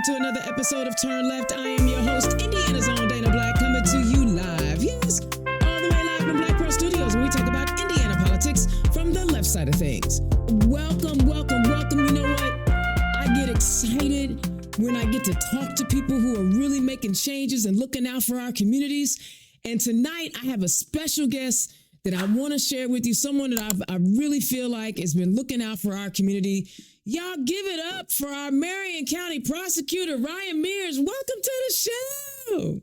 to another episode of Turn Left. I am your host, Indiana's own Dana Black, coming to you live. Yes, all the way live from Black Pro Studios, where we talk about Indiana politics from the left side of things. Welcome, welcome, welcome. You know what? I get excited when I get to talk to people who are really making changes and looking out for our communities. And tonight, I have a special guest that I want to share with you, someone that I really feel like has been looking out for our community. Y'all give it up for our Marion County Prosecutor Ryan Mears. Welcome to the show.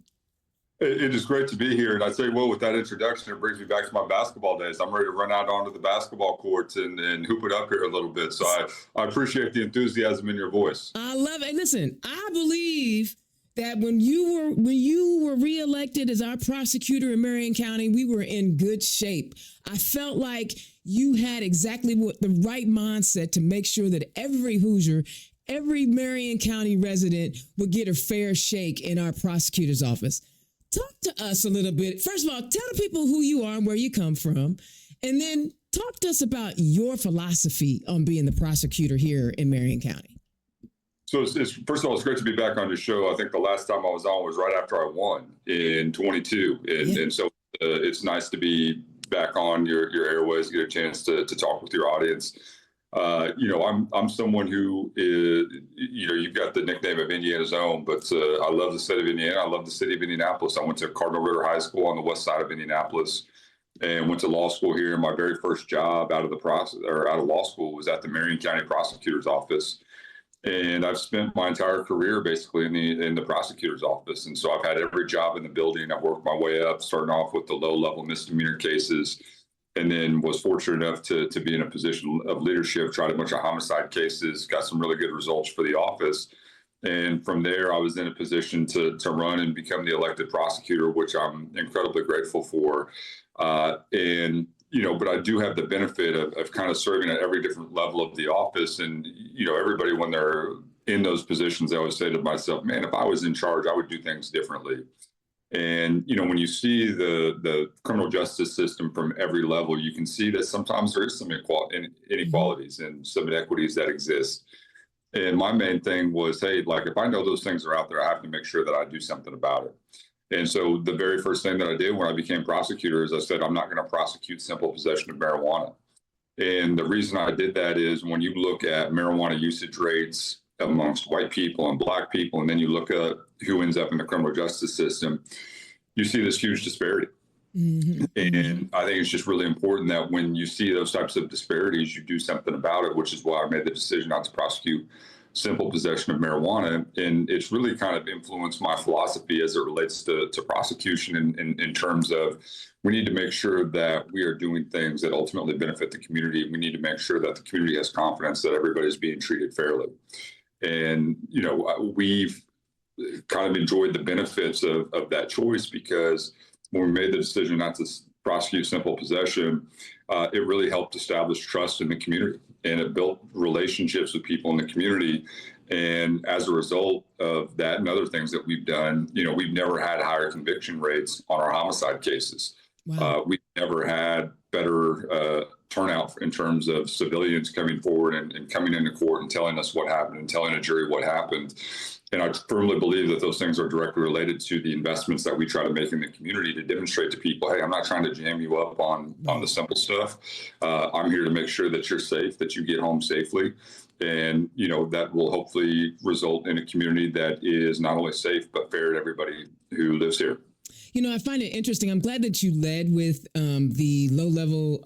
It is great to be here. And I tell you what, with that introduction, it brings me back to my basketball days. I'm ready to run out onto the basketball courts and hoop it up here a little bit. So I appreciate the enthusiasm in your voice. I love it. Listen, I believe that when you were reelected as our prosecutor in Marion County, we were in good shape. I felt like you had exactly the right mindset to make sure that every Hoosier, every Marion County resident would get a fair shake in our prosecutor's office. Talk to us a little bit. First of all, tell the people who you are and where you come from, and then talk to us about your philosophy on being the prosecutor here in Marion County. So first of all, it's great to be back on your show. I think the last time I was on was right after I won in 22. And so it's nice to be back on your airways, get a chance to talk with your audience. I'm someone who is, you've got the nickname of Indiana's own, but I love the state of Indiana. I love the city of Indianapolis. I went to Cardinal Ritter High School on the west side of Indianapolis and went to law school here. My very first job out of law school was at the Marion County Prosecutor's Office. And I've spent my entire career basically in the prosecutor's office. And so I've had every job in the building. I've worked my way up, starting off with the low-level misdemeanor cases, and then was fortunate enough to be in a position of leadership, tried a bunch of homicide cases, got some really good results for the office. And from there, I was in a position to run and become the elected prosecutor, which I'm incredibly grateful for. But I do have the benefit of kind of serving at every different level of the office. And, everybody, when they're in those positions, I always say to myself, man, if I was in charge, I would do things differently. And, when you see the criminal justice system from every level, you can see that sometimes there is some inequalities and some inequities that exist. And my main thing was, hey, like, if I know those things are out there, I have to make sure that I do something about it. And so the very first thing that I did when I became prosecutor is I said, I'm not going to prosecute simple possession of marijuana. And the reason I did that is when you look at marijuana usage rates amongst white people and black people, and then you look at who ends up in the criminal justice system, you see this huge disparity. Mm-hmm. And I think it's just really important that when you see those types of disparities, you do something about it, which is why I made the decision not to prosecute simple possession of marijuana. And it's really kind of influenced my philosophy as it relates to prosecution in terms of we need to make sure that we are doing things that ultimately benefit the community. We need to make sure that the community has confidence that everybody's being treated fairly. And, we've kind of enjoyed the benefits of that choice because when we made the decision not to prosecute simple possession, it really helped establish trust in the community, and it built relationships with people in the community. And as a result of that and other things that we've done, we've never had higher conviction rates on our homicide cases. Wow. We've never had better turnout in terms of civilians coming forward and coming into court and telling us what happened and telling a jury what happened. And I firmly believe that those things are directly related to the investments that we try to make in the community to demonstrate to people, hey, I'm not trying to jam you up on the simple stuff. I'm here to make sure that you're safe, that you get home safely. And, that will hopefully result in a community that is not only safe, but fair to everybody who lives here. I find it interesting. I'm glad that you led with the low-level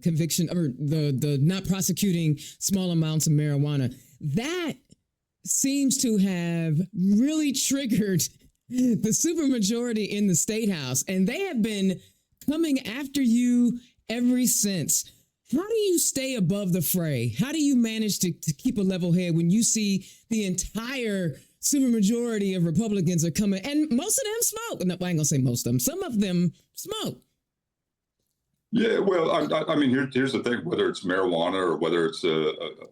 conviction or the not prosecuting small amounts of marijuana. That seems to have really triggered the supermajority in the State House, and they have been coming after you ever since. How do you stay above the fray? How do you manage to keep a level head when you see the entire supermajority of Republicans are coming, and most of them smoke? No, I ain't gonna say most of them. Some of them smoke. Yeah, well, I mean, here's the thing: whether it's marijuana or whether it's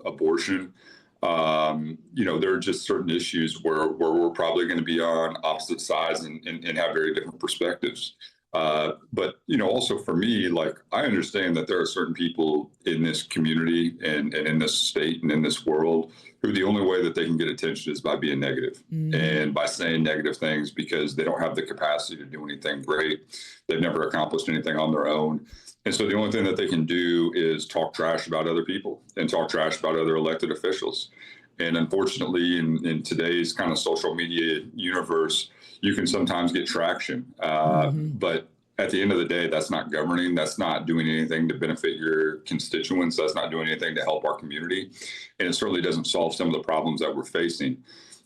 abortion, there are just certain issues where we're probably going to be on opposite sides and have very different perspectives. But, also for me, like, I understand that there are certain people in this community and in this state and in this world who the only way that they can get attention is by being negative and by saying negative things because they don't have the capacity to do anything great. They've never accomplished anything on their own. And so the only thing that they can do is talk trash about other people and talk trash about other elected officials. And unfortunately, in today's kind of social media universe, you can sometimes get traction. But at the end of the day, that's not governing. That's not doing anything to benefit your constituents. That's not doing anything to help our community. And it certainly doesn't solve some of the problems that we're facing.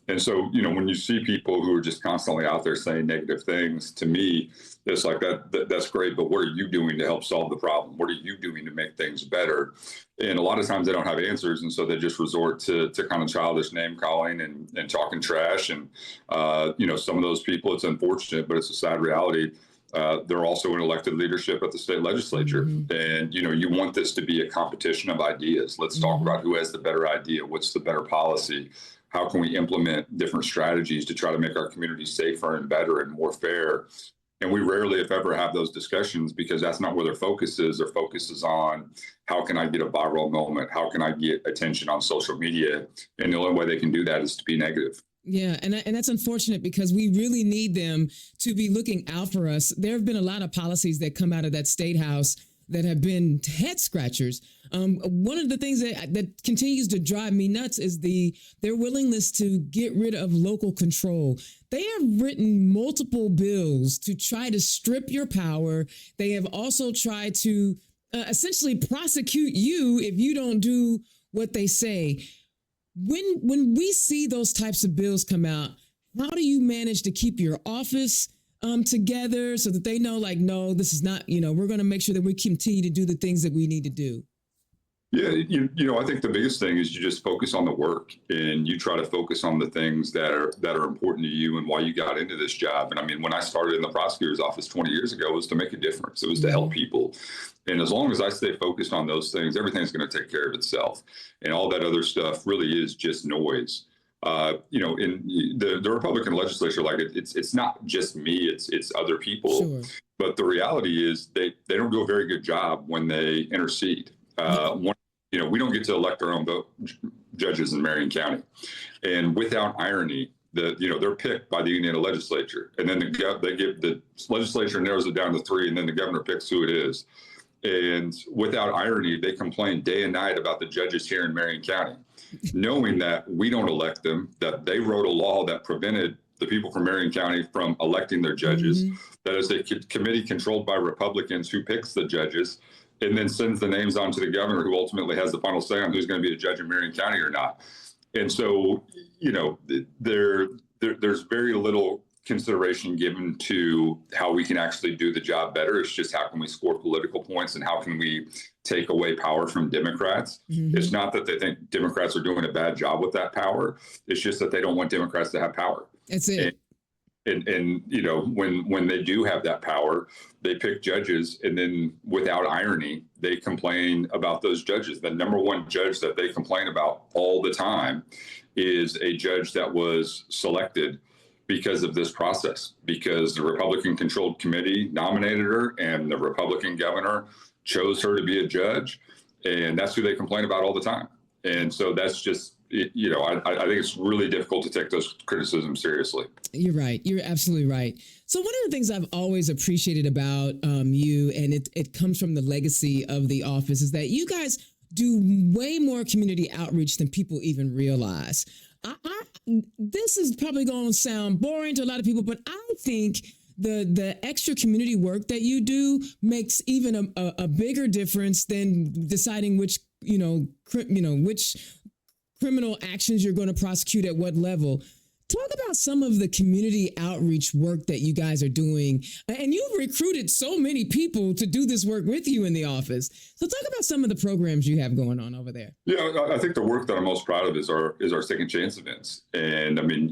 And so, when you see people who are just constantly out there saying negative things, to me, it's like that's great. But what are you doing to help solve the problem? What are you doing to make things better? And a lot of times they don't have answers. And so they just resort to kind of childish name calling and talking trash. And, some of those people, it's unfortunate, but it's a sad reality. They're also in elected leadership at the state legislature. And, you want this to be a competition of ideas. Let's talk about who has the better idea. What's the better policy? How can we implement different strategies to try to make our community safer and better and more fair? And we rarely, if ever, have those discussions because that's not where their focus is. Their focus is on how can I get a viral moment? How can I get attention on social media? And the only way they can do that is to be negative. Yeah, and that's unfortunate because we really need them to be looking out for us. There have been a lot of policies that come out of that state house that have been head scratchers. One of the things that continues to drive me nuts is their willingness to get rid of local control. They have written multiple bills to try to strip your power. They have also tried to essentially prosecute you if you don't do what they say. When we see those types of bills come out, how do you manage to keep your office together so that they know, like, no, this is not, we're going to make sure that we continue to do the things that we need to do? Yeah, I think the biggest thing is you just focus on the work and you try to focus on the things that are important to you and why you got into this job. And I mean, when I started in the prosecutor's office 20 years ago, it was to make a difference. It was to help people. And as long as I stay focused on those things, everything's going to take care of itself. And all that other stuff really is just noise. In the Republican legislature, like it's not just me, it's other people. Sure. But the reality is they don't do a very good job when they intercede. We don't get to elect our own judges in Marion County. And without irony, they're picked by the Indiana legislature. And then the legislature narrows it down to 3, and then the governor picks who it is. And without irony, they complain day and night about the judges here in Marion County, knowing that we don't elect them, that they wrote a law that prevented the people from Marion County from electing their judges. That is a committee controlled by Republicans who picks the judges and then sends the names on to the governor, who ultimately has the final say on who's going to be a judge in Marion County or not. And so, there's very little consideration given to how we can actually do the job better. It's just how can we score political points and how can we take away power from Democrats. It's not that they think Democrats are doing a bad job with that power. It's just that they don't want Democrats to have power. That's it. And when they do have that power, they pick judges, and then without irony, they complain about those judges. The number one judge that they complain about all the time is a judge that was selected because of this process, because the Republican-controlled committee nominated her and the Republican governor chose her to be a judge, and that's who they complain about all the time. And so that's just, I think it's really difficult to take those criticisms seriously. You're right. You're absolutely right. So one of the things I've always appreciated about you, and it comes from the legacy of the office, is that you guys do way more community outreach than people even realize. This is probably going to sound boring to a lot of people, but I think the extra community work that you do makes even a bigger difference than deciding which criminal actions you're going to prosecute at what level. Talk about some of the community outreach work that you guys are doing. And you've recruited so many people to do this work with you in the office. So talk about some of the programs you have going on over there. Yeah, I think the work that I'm most proud of is our second chance events. And I mean,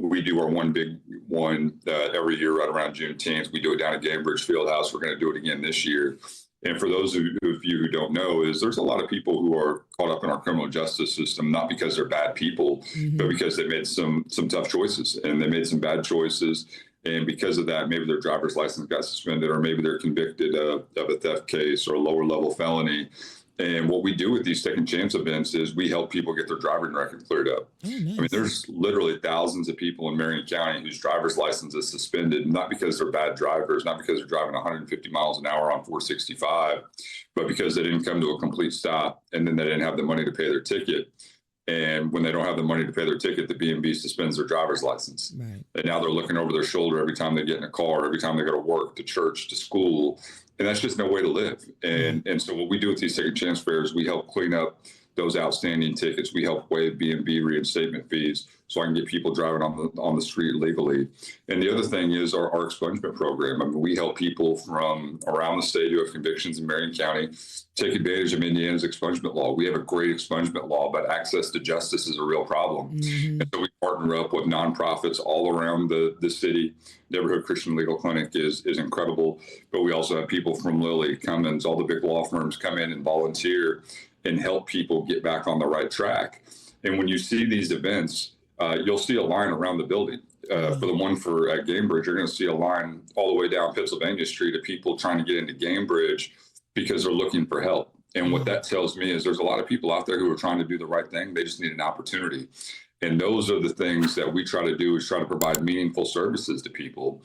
we do our one big one every year right around Juneteenth. We do it down at Gamebridge Fieldhouse. We're going to do it again this year. And for those of you who don't know, there's a lot of people who are caught up in our criminal justice system, not because they're bad people, but because they made some tough choices, and they made some bad choices And because of that, maybe their driver's license got suspended, or maybe they're convicted of a theft case or a lower level felony. And what we do with these second chance events is we help people get their driving record cleared up. Oh, nice. I mean, there's literally thousands of people in Marion County whose driver's license is suspended, not because they're bad drivers, not because they're driving 150 miles an hour on 465, but because they didn't come to a complete stop, and then they didn't have the money to pay their ticket. And when they don't have the money to pay their ticket, the B&B suspends their driver's license. Right. And now they're looking over their shoulder every time they get in a car, every time they go to work, to church, to school. And that's just no way to live. And so what we do with these second chance fairs, we help clean up those outstanding tickets. We help waive B&B reinstatement fees so I can get people driving on the street legally. And the other thing is our expungement program. I mean, we help people from around the state who have convictions in Marion County take advantage of Indiana's expungement law. We have a great expungement law, but access to justice is a real problem. And so we partner up with nonprofits all around the city. Neighborhood Christian Legal Clinic is incredible, but we also have people from Lilly, Cummins, all the big law firms come in and volunteer and help people get back on the right track. And when you see these events, you'll see a line around the building. For the one for at Gamebridge, you're going to see a line all the way down Pennsylvania Street of people trying to get into Gamebridge because they're looking for help. And what that tells me is there's a lot of people out there who are trying to do the right thing. They just need an opportunity. And those are the things that we try to do, is try to provide meaningful services to people,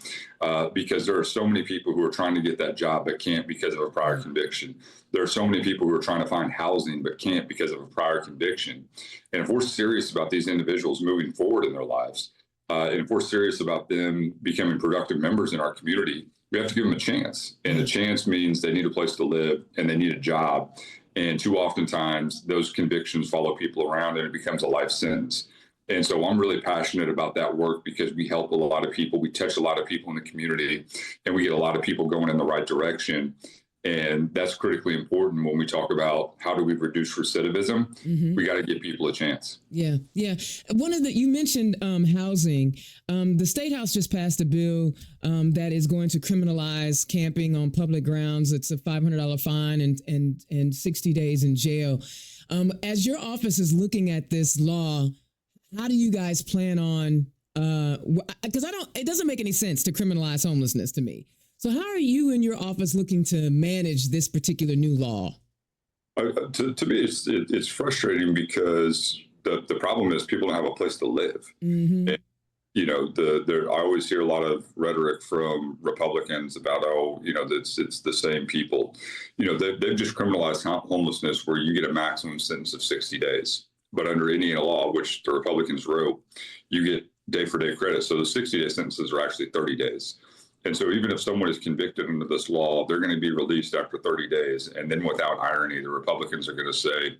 because there are so many people who are trying to get that job but can't because of a prior conviction. There are so many people who are trying to find housing but can't because of a prior conviction. And if we're serious about these individuals moving forward in their lives, and if we're serious about them becoming productive members in our community, we have to give them a chance. And a chance means they need a place to live and they need a job. And too oftentimes those convictions follow people around and it becomes a life sentence. And so I'm really passionate about that work because we help a lot of people. We touch a lot of people in the community and we get a lot of people going in the right direction. And that's critically important when we talk about how do we reduce recidivism. We got to give people a chance. Yeah. You mentioned housing. The State House just passed a bill that is going to criminalize camping on public grounds. It's a $500 fine and 60 days in jail. As your office is looking at this law, how do you guys plan on? Because it doesn't make any sense to criminalize homelessness to me. So how are you in your office looking to manage this particular new law? To me, it's frustrating because the problem is people don't have a place to live. And, I always hear a lot of rhetoric from Republicans about, it's the same people. They've just criminalized homelessness where you get a maximum sentence of 60 days. But under Indiana law, which the Republicans wrote, you get day-for-day credit. So the 60-day sentences are actually 30 days. And so even if someone is convicted under this law, they're going to be released after 30 days. And then without irony, the Republicans are going to say,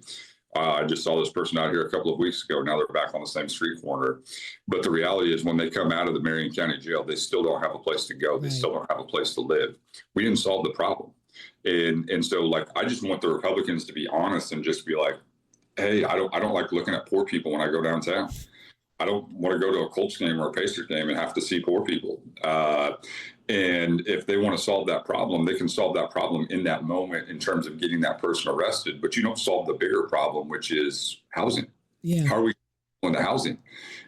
I just saw this person out here a couple of weeks ago. Now they're back on the same street corner. But the reality is when they come out of the Marion County Jail, they still don't have a place to go. They still don't have a place to live. We didn't solve the problem. And so I just want the Republicans to be honest and just be like, hey, I don't like looking at poor people when I go downtown. I don't want to go to a Colts game or a Pacers game and have to see poor people. And if they want to solve that problem, they can solve that problem in that moment in terms of getting that person arrested. But you don't solve the bigger problem, which is housing. Yeah. How are we going to housing?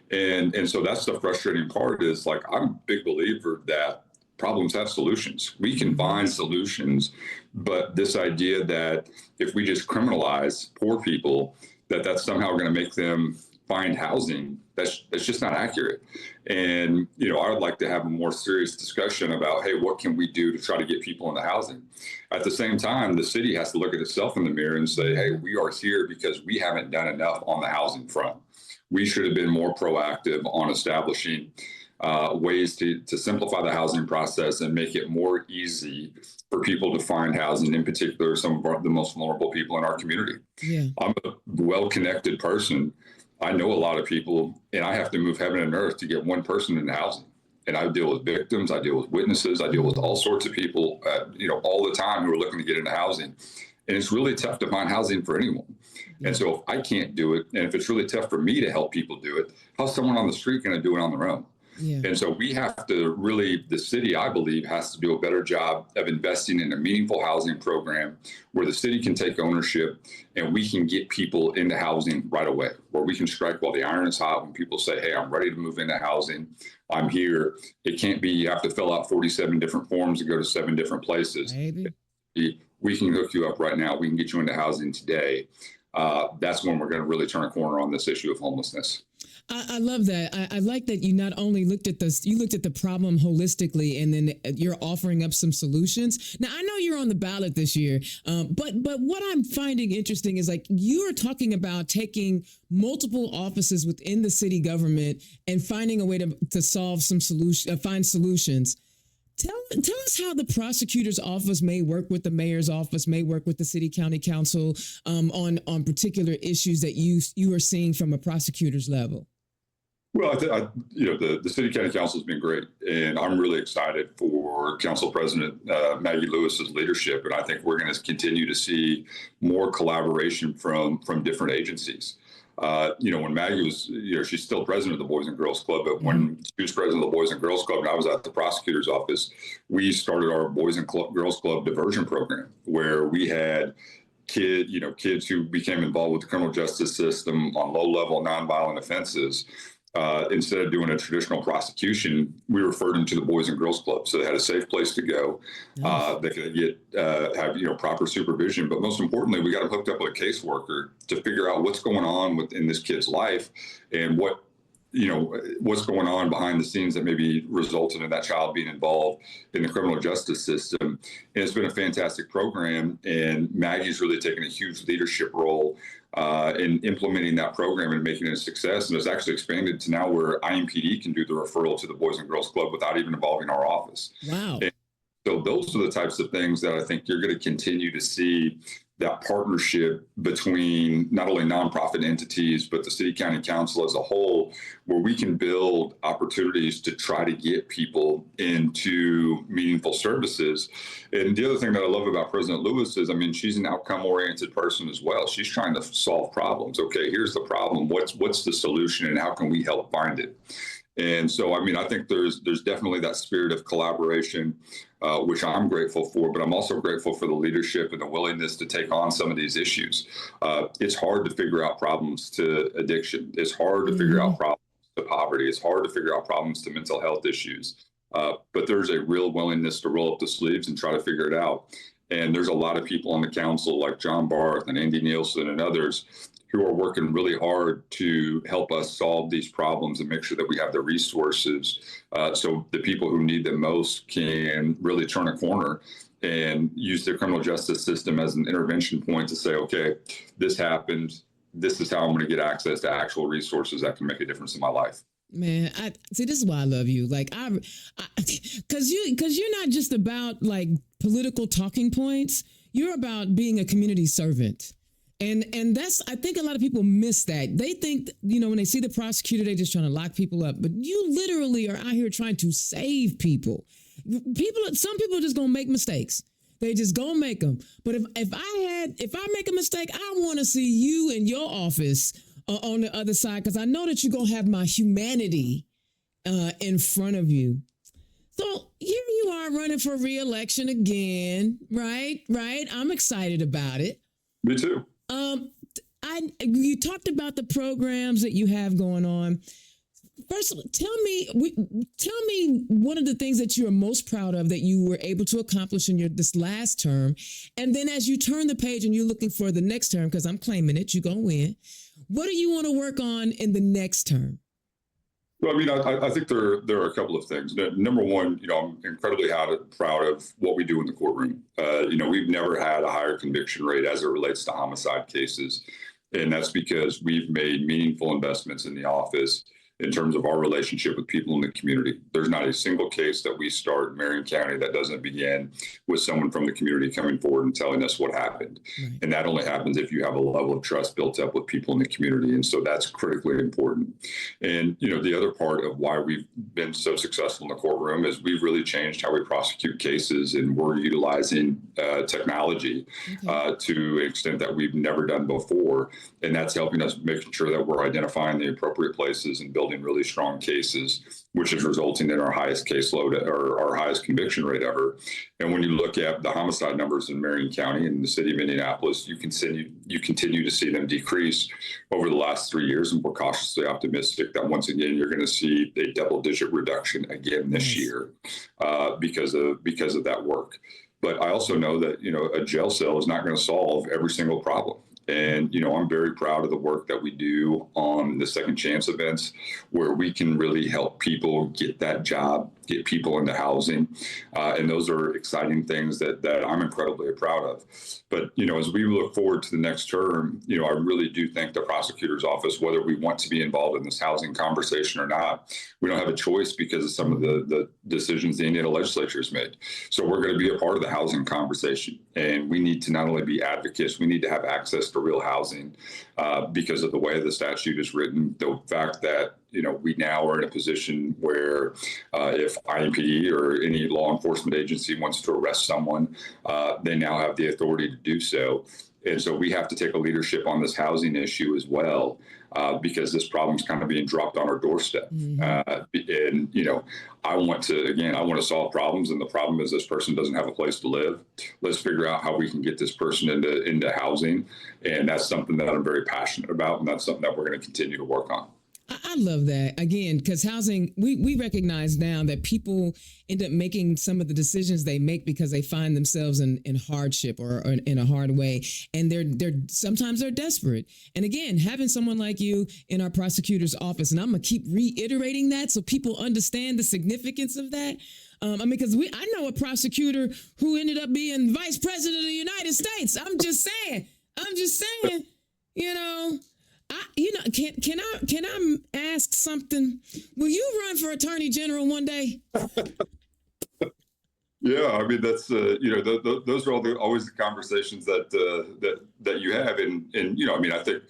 And so that's the frustrating part is I'm a big believer that problems have solutions. We can find solutions, but this idea that if we just criminalize poor people, that's somehow going to make them find housing, that's just not accurate. And, I would like to have a more serious discussion about, hey, what can we do to try to get people into housing? At the same time, the city has to look at itself in the mirror and say, hey, we are here because we haven't done enough on the housing front. We should have been more proactive on establishing ways to simplify the housing process and make it more easy for people to find housing, in particular, some of the most vulnerable people in our community. Yeah. I'm a well-connected person. I know a lot of people, and I have to move heaven and earth to get one person into housing. And I deal with victims, I deal with witnesses, I deal with all sorts of people, all the time who are looking to get into housing. And it's really tough to find housing for anyone. And so if I can't do it, and if it's really tough for me to help people do it, how's someone on the street going to do it on their own? Yeah. And so we have to really, the city, I believe, has to do a better job of investing in a meaningful housing program where the city can take ownership and we can get people into housing right away, where we can strike while the iron is hot. When people say, hey, I'm ready to move into housing, I'm here. It can't be you have to fill out 47 different forms and go to 7 different places. Maybe. We can hook you up right now. We can get you into housing today. That's when we're going to really turn a corner on this issue of homelessness. I love that. I like that you not only looked at this, you looked at the problem holistically, and then you're offering up some solutions. Now, I know you're on the ballot this year, but what I'm finding interesting is like you are talking about taking multiple offices within the city government and finding a way to solve some solution, find solutions. Tell us how the prosecutor's office may work with the mayor's office, may work with the city county council on particular issues that you are seeing from a prosecutor's level. Well, the city county council has been great, and I'm really excited for Council President Maggie Lewis's leadership, and I think we're going to continue to see more collaboration from different agencies. When Maggie was, she's still president of the Boys and Girls Club, but when she was president of the Boys and Girls Club and I was at the prosecutor's office, we started our Boys and Girls Club diversion program where we had kids who became involved with the criminal justice system on low-level nonviolent offenses. Instead of doing a traditional prosecution, we referred them to the Boys and Girls Club. So they had a safe place to go. They could have proper supervision. But most importantly, we got them hooked up with a caseworker to figure out what's going on within this kid's life and what's going on behind the scenes that maybe resulted in that child being involved in the criminal justice system. And it's been a fantastic program. And Maggie's really taken a huge leadership role in implementing that program and making it a success. And it's actually expanded to now where IMPD can do the referral to the Boys and Girls Club without even involving our office. Wow. And so those are the types of things that I think you're going to continue to see, that partnership between not only nonprofit entities, but the city county council as a whole, where we can build opportunities to try to get people into meaningful services. And the other thing that I love about President Lewis is, she's an outcome-oriented person as well. She's trying to solve problems. Okay, here's the problem. What's the solution, and how can we help find it? And so, I think there's definitely that spirit of collaboration, which I'm grateful for, but I'm also grateful for the leadership and the willingness to take on some of these issues. It's hard to figure out problems to addiction. It's hard to figure out problems to poverty. It's hard to figure out problems to mental health issues. But there's a real willingness to roll up the sleeves and try to figure it out. And there's a lot of people on the council like John Barth and Andy Nielsen and others who are working really hard to help us solve these problems and make sure that we have the resources so the people who need them most can really turn a corner and use the criminal justice system as an intervention point to say, okay, this happened. This is how I'm going to get access to actual resources that can make a difference in my life. Man, I see. This is why I love you. Like because you're not just about like political talking points. You're about being a community servant. And that's, I think a lot of people miss that. They think, when they see the prosecutor, they're just trying to lock people up. But you literally are out here trying to save people. Some people are just going to make mistakes. They just going to make them. But if I make a mistake, I want to see you in your office on the other side, because I know that you're going to have my humanity in front of you. So here you are running for re-election again, right? I'm excited about it. Me too. You talked about the programs that you have going on. First, tell me one of the things that you are most proud of that you were able to accomplish in this last term. And then as you turn the page and you're looking for the next term, because I'm claiming it, you're going to win. What do you want to work on in the next term? Well, I think there are a couple of things. Number one, I'm incredibly proud of what we do in the courtroom. We've never had a higher conviction rate as it relates to homicide cases. And that's because we've made meaningful investments in the office in terms of our relationship with people in the community. There's not a single case that we start in Marion County that doesn't begin with someone from the community coming forward and telling us what happened. Right. And that only happens if you have a level of trust built up with people in the community. And so that's critically important. And, the other part of why we've been so successful in the courtroom is we've really changed how we prosecute cases, and we're utilizing technology to an extent that we've never done before. And that's helping us making sure that we're identifying the appropriate places and building building really strong cases, which is resulting in our highest caseload or our highest conviction rate ever. And when you look at the homicide numbers in Marion County and the city of Indianapolis, you continue to see them decrease over the last 3 years. And we're cautiously optimistic that once again, you're going to see a double-digit reduction again this year because of that work. But I also know that, a jail cell is not going to solve every single problem. And, I'm very proud of the work that we do on the second chance events, where we can really help people get that job, get people into housing. And those are exciting things that I'm incredibly proud of. But, as we look forward to the next term, I really do think the prosecutor's office, whether we want to be involved in this housing conversation or not, we don't have a choice because of some of the decisions the Indiana legislature has made. So we're going to be a part of the housing conversation. And we need to not only be advocates, we need to have access to real housing because of the way the statute is written, the fact that we now are in a position where if IMPD or any law enforcement agency wants to arrest someone, they now have the authority to do so. And so we have to take a leadership on this housing issue as well, because this problem is kind of being dropped on our doorstep. And, I want to solve problems. And the problem is this person doesn't have a place to live. Let's figure out how we can get this person into housing. And that's something that I'm very passionate about. And that's something that we're going to continue to work on. I love that, again, because housing, we recognize now that people end up making some of the decisions they make because they find themselves in hardship or in a hard way. And sometimes they're desperate. And again, having someone like you in our prosecutor's office, and I'm going to keep reiterating that so people understand the significance of that. Because I know a prosecutor who ended up being vice president of the United States. I'm just saying, can I ask something? Will you run for attorney general one day? Yeah, I mean that's those are always the conversations that you have, and I think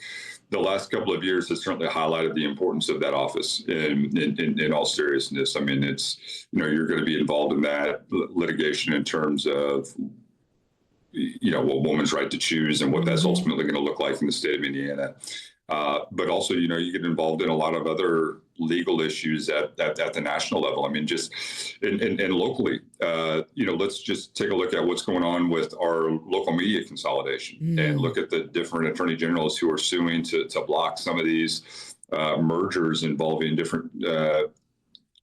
the last couple of years has certainly highlighted the importance of that office. In all seriousness, I mean it's you're going to be involved in that litigation in terms of what woman's right to choose and what that's ultimately going to look like in the state of Indiana. But also, you get involved in a lot of other legal issues at the national level. I mean, just and locally, let's just take a look at what's going on with our local media consolidation and look at the different attorney generals who are suing to block some of these mergers involving different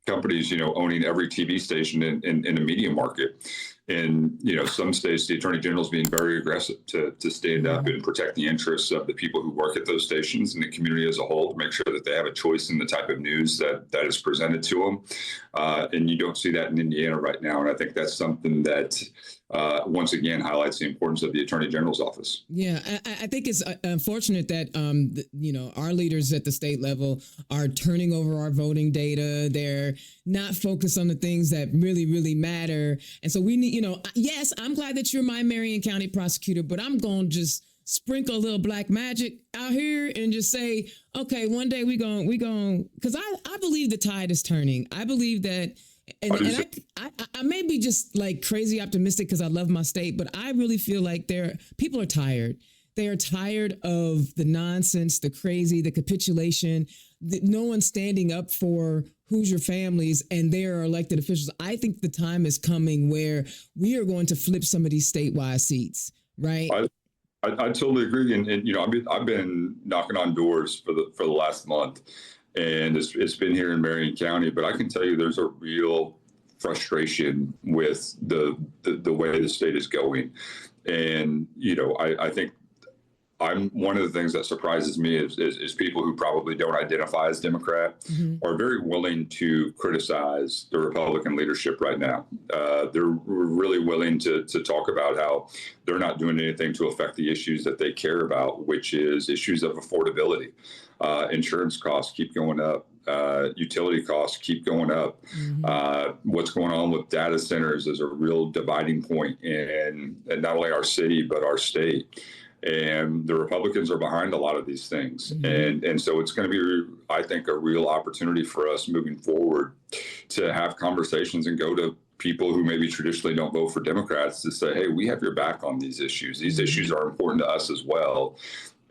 companies, owning every TV station in a media market. In some states, the attorney general is being very aggressive to stand up and protect the interests of the people who work at those stations and the community as a whole, to make sure that they have a choice in the type of news that is presented to them. And you don't see that in Indiana right now. And I think that's something that once again highlights the importance of the attorney general's office. Yeah, I think it's unfortunate that our leaders at the state level are turning over our voting data. They're not focused on the things that really, really matter. And so we need, yes, I'm glad that you're my Marion County prosecutor, but I'm going to just sprinkle a little black magic out here and just say, okay, one day we going, because I believe the tide is turning. I believe that. And I may be just like crazy optimistic because I love my state, but I really feel like people are tired. They are tired of the nonsense, the crazy, the capitulation, no one standing up for Hoosier families and their elected officials. I think the time is coming where we are going to flip some of these statewide seats, right? I totally agree. And I've been knocking on doors for the last month. And it's been here in Marion County, but I can tell you there's a real frustration with the way the state is going. And, I think one of the things that surprises me is people who probably don't identify as Democrat are very willing to criticize the Republican leadership right now. They're really willing to talk about how they're not doing anything to affect the issues that they care about, which is issues of affordability. Insurance costs keep going up. Utility costs keep going up. What's going on with data centers is a real dividing point in not only our city, but our state. And the Republicans are behind a lot of these things. And so it's going to be, I think, a real opportunity for us moving forward to have conversations and go to people who maybe traditionally don't vote for Democrats to say, hey, we have your back on these issues. These issues are important to us as well.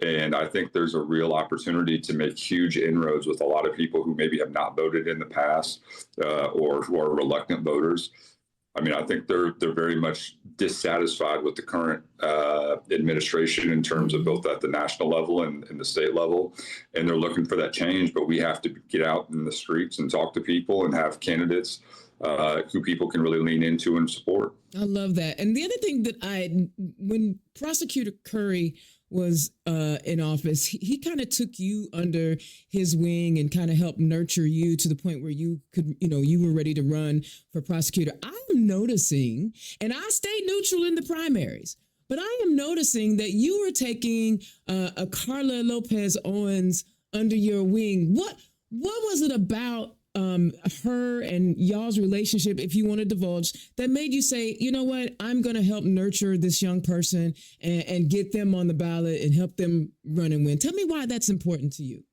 And I think there's a real opportunity to make huge inroads with a lot of people who maybe have not voted in the past, or who are reluctant voters. I mean, I think they're very much dissatisfied with the current administration in terms of both at the national level and the state level, and they're looking for that change. But we have to get out in the streets and talk to people and have candidates who people can really lean into and support. I love that. And the other thing that when Prosecutor Curry was in office, he kind of took you under his wing and kind of helped nurture you to the point where you could, you were ready to run for prosecutor. I'm noticing, and I stayed neutral in the primaries, but I am noticing that you were taking a Carla Lopez Owens under your wing. What was it about her and y'all's relationship, if you want to divulge, that made you say, you know what, I'm going to help nurture this young person and get them on the ballot and help them run and win? Tell me why that's important to you.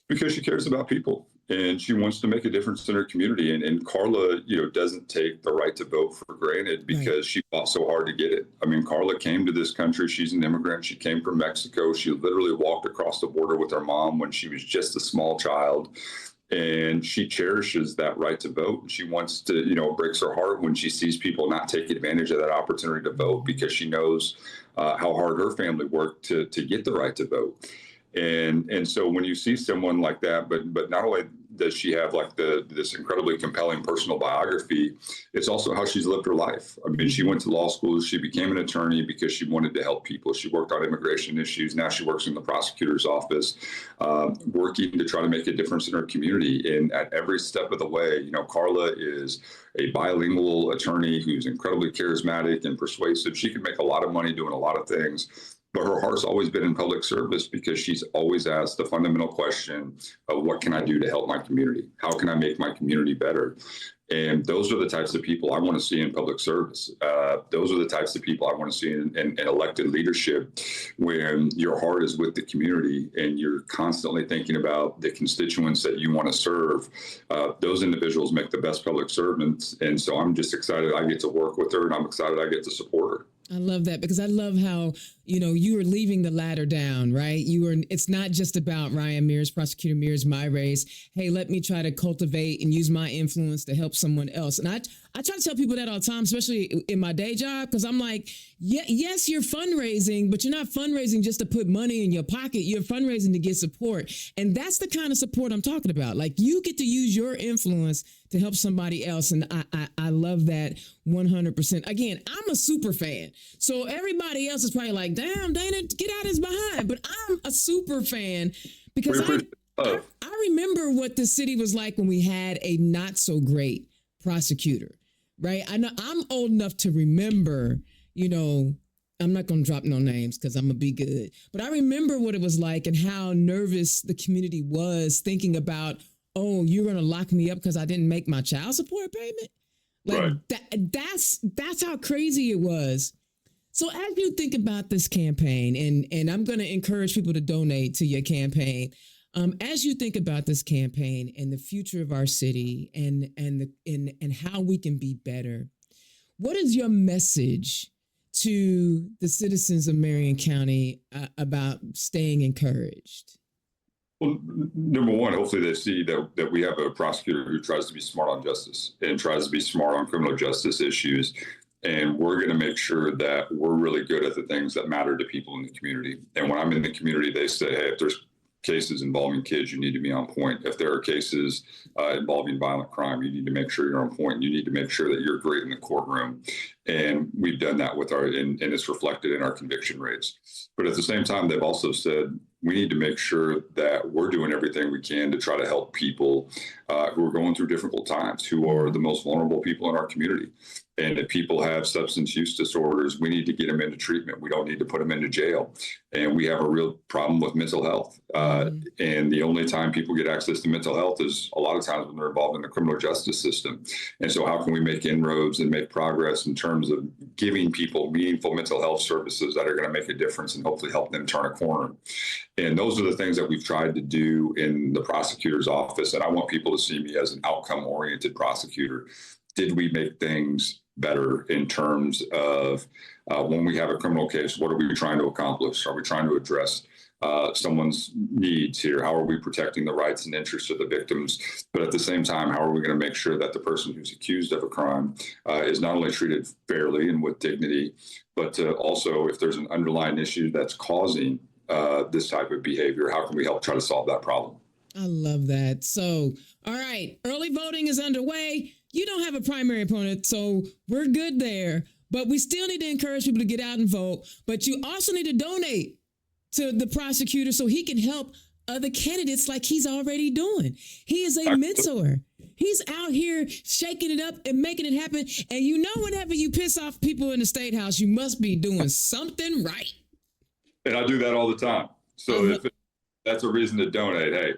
Because she cares about people and she wants to make a difference in her community. And Carla, doesn't take the right to vote for granted because she fought so hard to get it. I mean, Carla came to this country. She's an immigrant. She came from Mexico. She literally walked across the border with her mom when she was just a small child. And she cherishes that right to vote. And she wants to, it breaks her heart when she sees people not take advantage of that opportunity to vote, because she knows how hard her family worked to get the right to vote. And so when you see someone like that, but not only does she have like this incredibly compelling personal biography, it's also how she's lived her life. I mean, she went to law school. She became an attorney because she wanted to help people. She worked on immigration issues. Now she works in the prosecutor's office, working to try to make a difference in her community. And at every step of the way, Carla is a bilingual attorney who's incredibly charismatic and persuasive. She can make a lot of money doing a lot of things. But her heart's always been in public service because she's always asked the fundamental question of what can I do to help my community? How can I make my community better? And those are the types of people I want to see in public service. Those are the types of people I want to see in elected leadership, when your heart is with the community and you're constantly thinking about the constituents that you want to serve. Those individuals make the best public servants. And so I'm just excited I get to work with her, and I'm excited I get to support her. I love that, because I love how, you are leaving the ladder down, right? It's not just about Ryan Mears, Prosecutor Mears, my race. Hey, let me try to cultivate and use my influence to help someone else. And I try to tell people that all the time, especially in my day job, because I'm like, yes, you're fundraising, but you're not fundraising just to put money in your pocket. You're fundraising to get support. And that's the kind of support I'm talking about. Like, you get to use your influence to help somebody else. And I love that 100%. Again, I'm a super fan. So everybody else is probably like, damn, Dana, get out his behind. But I'm a super fan because I remember what the city was like when we had a not so great prosecutor, right? I know I'm old enough to remember, I'm not going to drop no names because I'm going to be good. But I remember what it was like and how nervous the community was thinking about, oh, you're going to lock me up because I didn't make my child support payment? Like, right. That's how crazy it was. So as you think about this campaign, and I'm going to encourage people to donate to your campaign, as you think about this campaign and the future of our city and how we can be better, what is your message to the citizens of Marion County about staying encouraged? Well, number one, hopefully they see that we have a prosecutor who tries to be smart on justice and tries to be smart on criminal justice issues. And we're going to make sure that we're really good at the things that matter to people in the community. And when I'm in the community, they say, hey, if there's cases involving kids, you need to be on point. If there are cases involving violent crime, you need to make sure you're on point. You need to make sure that you're great in the courtroom. And we've done that with and it's reflected in our conviction rates. But at the same time, they've also said, we need to make sure that we're doing everything we can to try to help people who are going through difficult times, who are the most vulnerable people in our community. And if people have substance use disorders, we need to get them into treatment. We don't need to put them into jail. And we have a real problem with mental health. And the only time people get access to mental health is a lot of times when they're involved in the criminal justice system. And so how can we make inroads and make progress in terms of giving people meaningful mental health services that are going to make a difference and hopefully help them turn a corner? And those are the things that we've tried to do in the prosecutor's office. And I want people to see me as an outcome-oriented prosecutor. Did we make things better in terms of when we have a criminal case, what are we trying to accomplish? Are we trying to address someone's needs here? How are we protecting the rights and interests of the victims? But at the same time, how are we going to make sure that the person who's accused of a crime is not only treated fairly and with dignity, but also if there's an underlying issue that's causing this type of behavior, how can we help try to solve that problem? I love that. So, all right, early voting is underway. You don't have a primary opponent, so we're good there. But we still need to encourage people to get out and vote. But you also need to donate to the prosecutor so he can help other candidates like he's already doing. He is a mentor. He's out here shaking it up and making it happen. And you know, whenever you piss off people in the State House, you must be doing something right. And I do that all the time. So if that's a reason to donate, hey,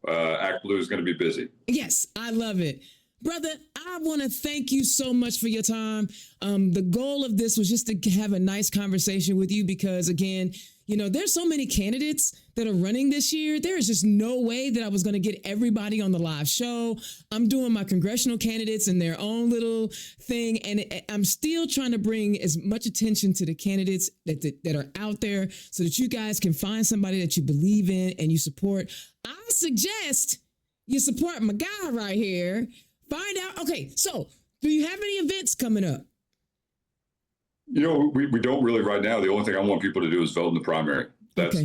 Act Blue is going to be busy. Yes, I love it. Brother, I want to thank you so much for your time. The goal of this was just to have a nice conversation with you because, again, you know, there's so many candidates that are running this year. There is just no way that I was going to get everybody on the live show. I'm doing my congressional candidates in their own little thing, and I'm still trying to bring as much attention to the candidates that are out there so that you guys can find somebody that you believe in and you support. I suggest you support my guy right here. Find out. Okay, so do you have any events coming up? You know, we don't really right now. The only thing I want people to do is vote in the primary. That's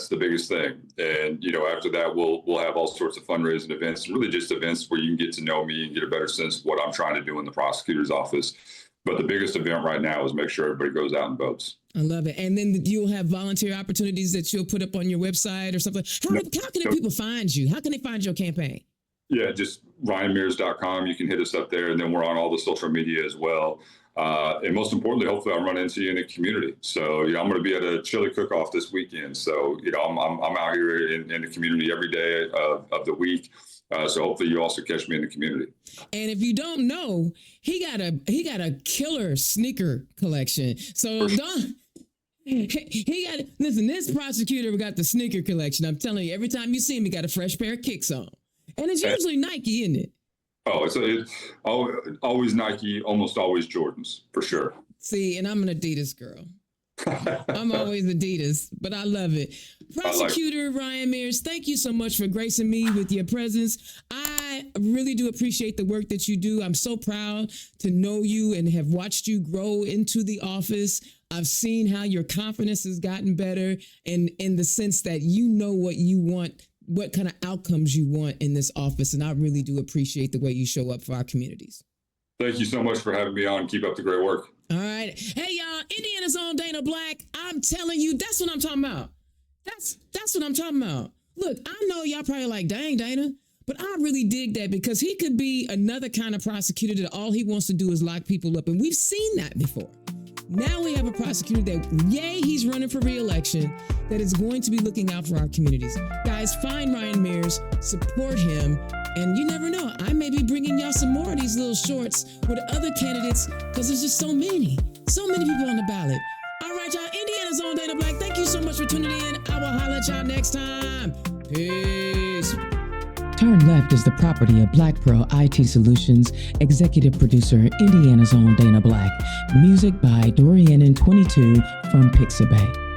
the biggest thing. And, you know, after that, we'll have all sorts of fundraising events, really just events where you can get to know me and get a better sense of what I'm trying to do in the prosecutor's office. But the biggest event right now is make sure everybody goes out and votes. I love it. And then you'll have volunteer opportunities that you'll put up on your website or something. How can people find you? How can they find your campaign? Yeah, just ryanmears.com. You can hit us up there. And then we're on all the social media as well. And most importantly, hopefully I'll run into you in the community. So, you know, I'm going to be at a chili cook-off this weekend. So, you know, I'm out here in the community every day of the week. So hopefully you also catch me in the community. And if you don't know, he got a killer sneaker collection. So listen, this prosecutor got the sneaker collection. I'm telling you, every time you see him, he got a fresh pair of kicks on. And it's usually Nike, isn't it? Oh, it's always Nike, almost always Jordans, for sure. See, and I'm an Adidas girl. I'm always Adidas, but I love it. Prosecutor Ryan Mears, thank you so much for gracing me with your presence. I really do appreciate the work that you do. I'm so proud to know you and have watched you grow into the office. I've seen how your confidence has gotten better, and in the sense that you know what you want, what kind of outcomes you want in this office. And I really do appreciate the way you show up for our communities. Thank you so much for having me on. Keep up the great work. All right. Hey, y'all, Indiana's own Dana Black. I'm telling you, that's what I'm talking about. That's what I'm talking about. Look, I know y'all probably like, dang, Dana, but I really dig that because he could be another kind of prosecutor that all he wants to do is lock people up. And we've seen that before. Now we have a prosecutor that, yay, he's running for re-election, that is going to be looking out for our communities. Guys, find Ryan Mears, support him, and you never know, I may be bringing y'all some more of these little shorts with other candidates because there's just so many people on the ballot. All right, y'all, Indiana's own Dana Black, thank you so much for tuning in. I will holler at y'all next time. Peace. Turn Left is the property of Black Pearl IT Solutions, executive producer, Indiana's own Dana Black. Music by Dorian and 22 from Pixabay.